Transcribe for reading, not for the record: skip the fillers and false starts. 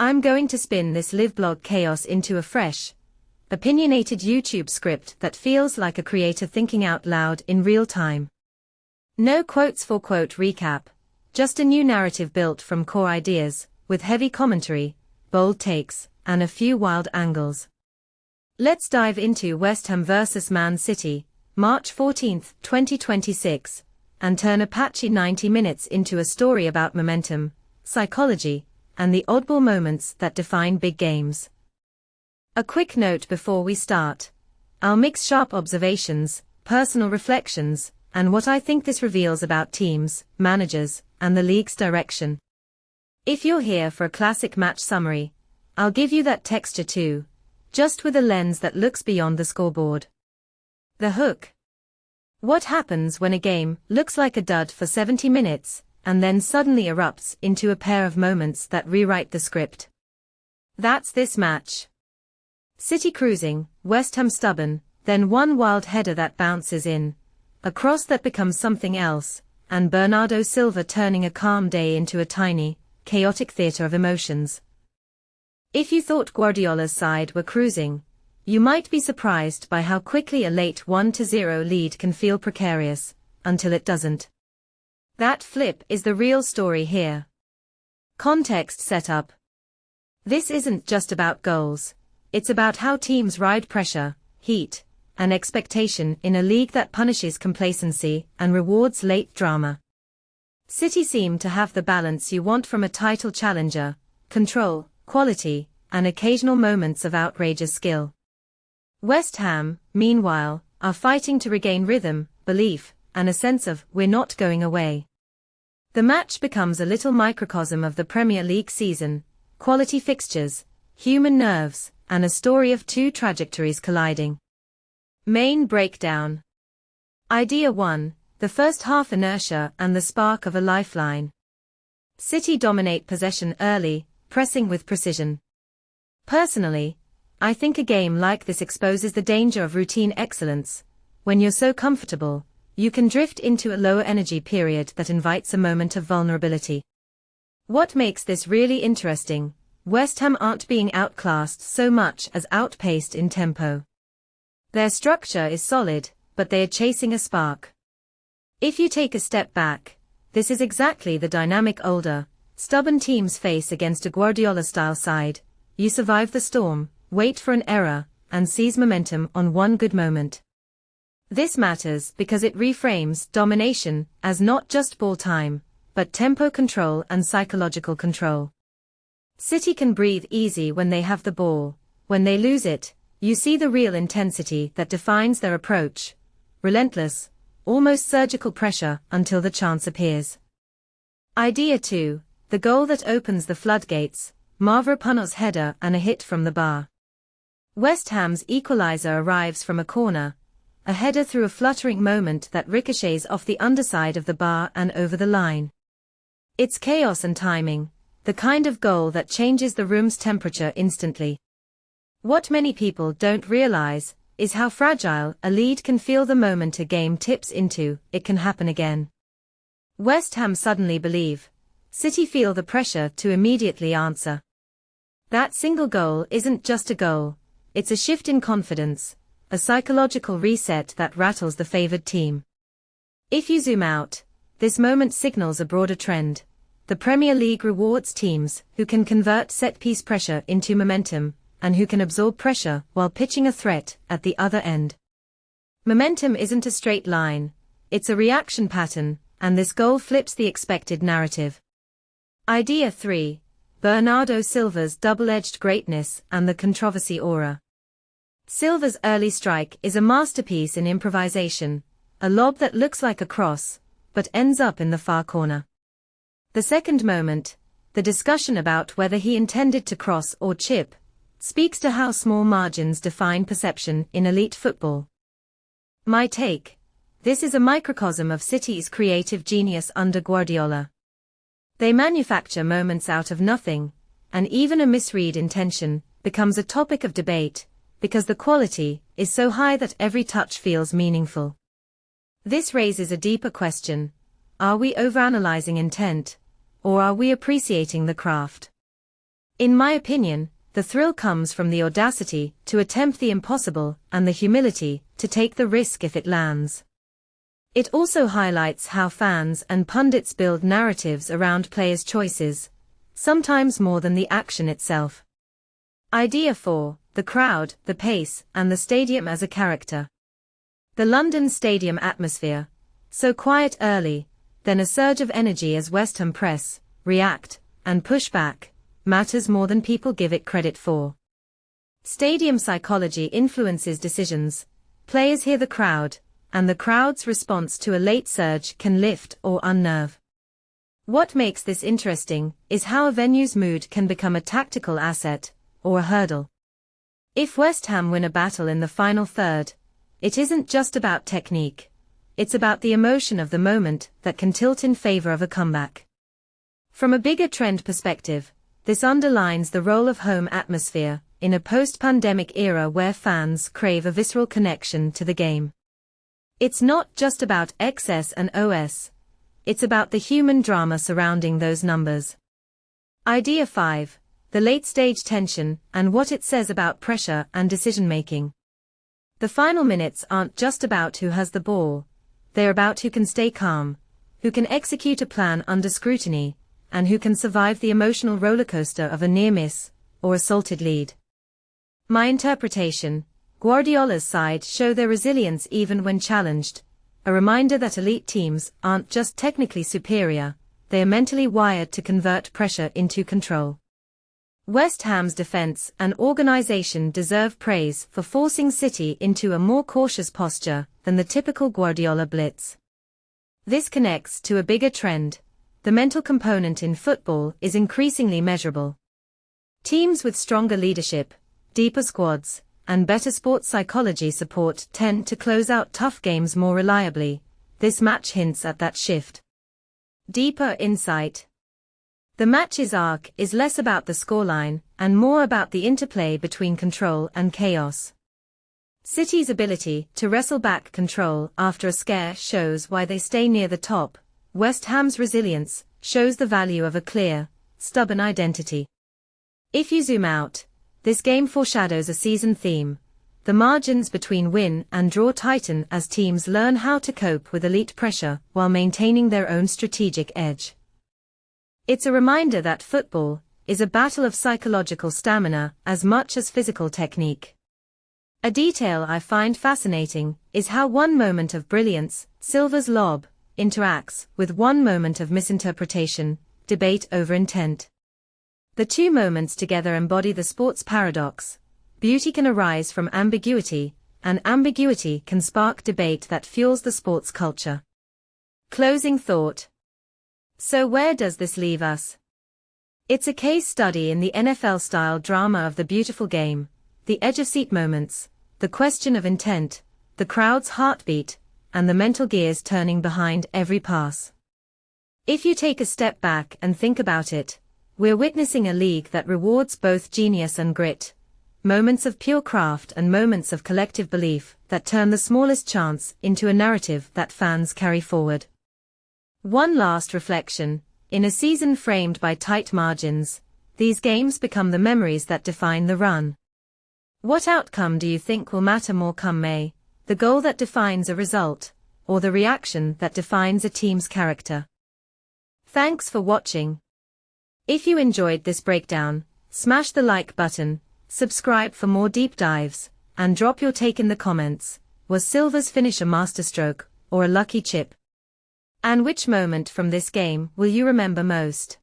I'm going to spin this live blog chaos into a fresh, opinionated YouTube script that feels like a creator thinking out loud in real time. No quotes for quote recap, just a new narrative built from core ideas, with heavy commentary, bold takes, and a few wild angles. Let's dive into West Ham vs Man City, March 14, 2026, and turn a patchy 90 minutes into a story about momentum, psychology, and the oddball moments that define big games. A quick note before we start. I'll mix sharp observations, personal reflections, and what I think this reveals about teams, managers, and the league's direction. If you're here for a classic match summary, I'll give you that texture too, just with a lens that looks beyond the scoreboard. The hook. What happens when a game looks like a dud for 70 minutes, and then suddenly erupts into a pair of moments that rewrite the script? That's this match. City cruising, West Ham stubborn, then one wild header that bounces in, a cross that becomes something else, and Bernardo Silva turning a calm day into a tiny, chaotic theatre of emotions. If you thought Guardiola's side were cruising, you might be surprised by how quickly a late 1-0 lead can feel precarious, until it doesn't. That flip is the real story here. Context setup. This isn't just about goals, it's about how teams ride pressure, heat, and expectation in a league that punishes complacency and rewards late drama. City seem to have the balance you want from a title challenger: control, quality, and occasional moments of outrageous skill. West Ham, meanwhile, are fighting to regain rhythm, belief, and a sense of "we're not going away." The match becomes a little microcosm of the Premier League season: quality fixtures, human nerves, and a story of two trajectories colliding. Main breakdown. Idea 1, the first half inertia and the spark of a lifeline. City dominate possession early, pressing with precision. Personally, I think a game like this exposes the danger of routine excellence. When you're so comfortable, you can drift into a lower energy period that invites a moment of vulnerability. What makes this really interesting? West Ham aren't being outclassed so much as outpaced in tempo. Their structure is solid, but they are chasing a spark. If you take a step back, this is exactly the dynamic older, stubborn teams face against a Guardiola-style side. You survive the storm, wait for an error, and seize momentum on one good moment. This matters because it reframes domination as not just ball time, but tempo control and psychological control. City can breathe easy when they have the ball. When they lose it, you see the real intensity that defines their approach: relentless, almost surgical pressure until the chance appears. Idea 2, the goal that opens the floodgates: Mavropanos' header and a hit from the bar. West Ham's equalizer arrives from a corner, a header through a fluttering moment that ricochets off the underside of the bar and over the line. It's chaos and timing, the kind of goal that changes the room's temperature instantly. What many people don't realize is how fragile a lead can feel the moment a game tips into "it can happen again." West Ham suddenly believe. City feel the pressure to immediately answer. That single goal isn't just a goal, it's a shift in confidence, a psychological reset that rattles the favored team. If you zoom out, this moment signals a broader trend. The Premier League rewards teams who can convert set-piece pressure into momentum, and who can absorb pressure while pitching a threat at the other end. Momentum isn't a straight line, it's a reaction pattern, and this goal flips the expected narrative. Idea 3, Bernardo Silva's double-edged greatness and the controversy aura. Silva's early strike is a masterpiece in improvisation, a lob that looks like a cross, but ends up in the far corner. The second moment, the discussion about whether he intended to cross or chip, speaks to how small margins define perception in elite football. My take: this is a microcosm of City's creative genius under Guardiola. They manufacture moments out of nothing, and even a misread intention becomes a topic of debate, because the quality is so high that every touch feels meaningful. This raises a deeper question: are we overanalyzing intent, or are we appreciating the craft? In my opinion, the thrill comes from the audacity to attempt the impossible and the humility to take the risk if it lands. It also highlights how fans and pundits build narratives around players' choices, sometimes more than the action itself. Idea 4. The crowd, the pace, and the stadium as a character. The London Stadium atmosphere, so quiet early, then a surge of energy as West Ham press, react, and push back, matters more than people give it credit for. Stadium psychology influences decisions. Players hear the crowd, and the crowd's response to a late surge can lift or unnerve. What makes this interesting is how a venue's mood can become a tactical asset, or a hurdle. If West Ham win a battle in the final third, it isn't just about technique, it's about the emotion of the moment that can tilt in favor of a comeback. From a bigger trend perspective, this underlines the role of home atmosphere in a post-pandemic era where fans crave a visceral connection to the game. It's not just about XS and OS, it's about the human drama surrounding those numbers. Idea 5. The late-stage tension and what it says about pressure and decision-making. The final minutes aren't just about who has the ball, they're about who can stay calm, who can execute a plan under scrutiny, and who can survive the emotional rollercoaster of a near-miss or a salted lead. My interpretation: Guardiola's side show their resilience even when challenged, a reminder that elite teams aren't just technically superior, they are mentally wired to convert pressure into control. West Ham's defense and organization deserve praise for forcing City into a more cautious posture than the typical Guardiola blitz. This connects to a bigger trend: the mental component in football is increasingly measurable. Teams with stronger leadership, deeper squads, and better sports psychology support tend to close out tough games more reliably. This match hints at that shift. Deeper insight. The match's arc is less about the scoreline and more about the interplay between control and chaos. City's ability to wrestle back control after a scare shows why they stay near the top. West Ham's resilience shows the value of a clear, stubborn identity. If you zoom out, this game foreshadows a season theme. The margins between win and draw tighten as teams learn how to cope with elite pressure while maintaining their own strategic edge. It's a reminder that football is a battle of psychological stamina as much as physical technique. A detail I find fascinating is how one moment of brilliance, Silva's lob, interacts with one moment of misinterpretation, debate over intent. The two moments together embody the sports paradox. Beauty can arise from ambiguity, and ambiguity can spark debate that fuels the sports culture. Closing thought. So where does this leave us? It's a case study in the NFL-style drama of the beautiful game, the edge-of-seat moments, the question of intent, the crowd's heartbeat, and the mental gears turning behind every pass. If you take a step back and think about it, we're witnessing a league that rewards both genius and grit, moments of pure craft and moments of collective belief that turn the smallest chance into a narrative that fans carry forward. One last reflection: in a season framed by tight margins, these games become the memories that define the run. What outcome do you think will matter more come May? The goal that defines a result, or the reaction that defines a team's character? Thanks for watching. If you enjoyed this breakdown, smash the like button, subscribe for more deep dives, and drop your take in the comments. Was Silva's finish a masterstroke, or a lucky chip? And which moment from this game will you remember most?